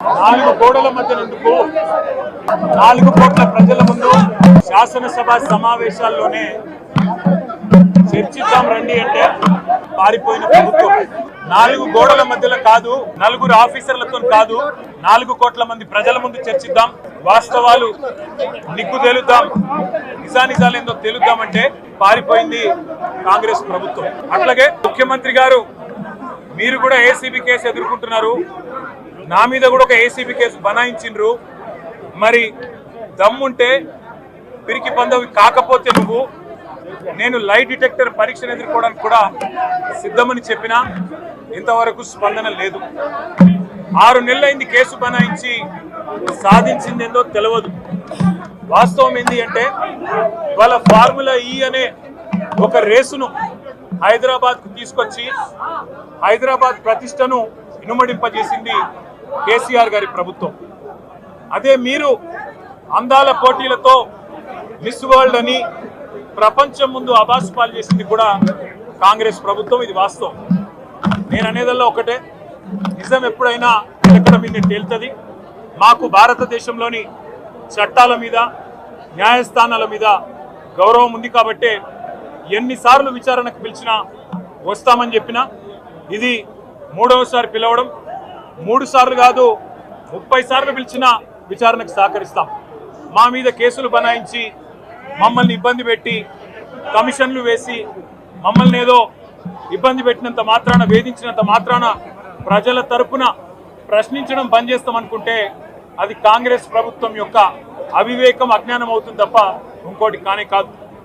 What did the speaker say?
నాలుగు గోడల మధ్య ఎందుకు 4 కోట్ల ప్రజల ముందు శాసనసభ సమావేశాల్లోనే చర్చిద్దాం రండి అంటే పారిపోయిన ప్రభుత్వం. 4 గోడల మధ్యలో కాదు, 4 ఆఫీసర్లతో కాదు, 4 కోట్ల మంది ప్రజల ముందు చర్చిద్దాం, వాస్తవాలు నిగ్గు తేలుద్దాం, నిజానిజాలేందో తేలుద్దామంటే పారిపోయింది కాంగ్రెస్ ప్రభుత్వం. అట్లాగే ముఖ్యమంత్రి గారు మీరు కూడా ఏసీబీ కేసు ఎదుర్కొంటున్నారు, నా మీద కూడా ఒక ఏసీబీ కేసు బనాయించిండ్రు. మరి దమ్ముంటే పిరికి పందవి కాకపోతే నువ్వు నేను లైట్ డిటెక్టర్ పరీక్షను ఎదుర్కోవడానికి కూడా సిద్ధమని చెప్పినా ఇంతవరకు స్పందన లేదు. 6 నెలలైంది కేసు బనాయించి, సాధించిందేందో తెలియదు. వాస్తవం ఏంటి అంటే వాళ్ళ ఫార్ములా ఈ అనే ఒక రేసును హైదరాబాద్కు తీసుకొచ్చి హైదరాబాద్ ప్రతిష్టను ఇనుమడింపజేసింది కేసీఆర్ గారి ప్రభుత్వం. అదే మీరు అందాల పోటీలతో మిస్ వరల్డ్ అని ప్రపంచం ముందు అబాస్పాలు చేసింది కూడా కాంగ్రెస్ ప్రభుత్వం. ఇది వాస్తవం. నేను అనేదల్లా ఒకటే, నిజం ఎప్పుడైనా ఎక్కడ మీద తేలుతుంది. మాకు భారతదేశంలోని చట్టాల మీద, న్యాయస్థానాల మీద గౌరవం ఉంది కాబట్టే ఎన్నిసార్లు విచారణకు పిలిచినా వస్తామని చెప్పినా ఇది 3వసారి పిలవడం, 3 సార్లు కాదు 30 సార్లు పిలిచినా విచారణకు సహకరిస్తాం. మా మీద కేసులు బనాయించి మమ్మల్ని ఇబ్బంది పెట్టి కమిషన్లు వేసి మమ్మల్ని ఏదో ఇబ్బంది పెట్టినంత మాత్రాన, వేధించినంత మాత్రాన ప్రజల తరపున ప్రశ్నించడం బంద్ చేస్తామనుకుంటే అది కాంగ్రెస్ ప్రభుత్వం యొక్క అవివేకం, అజ్ఞానం అవుతుంది తప్ప ఇంకోటి కానే కాదు.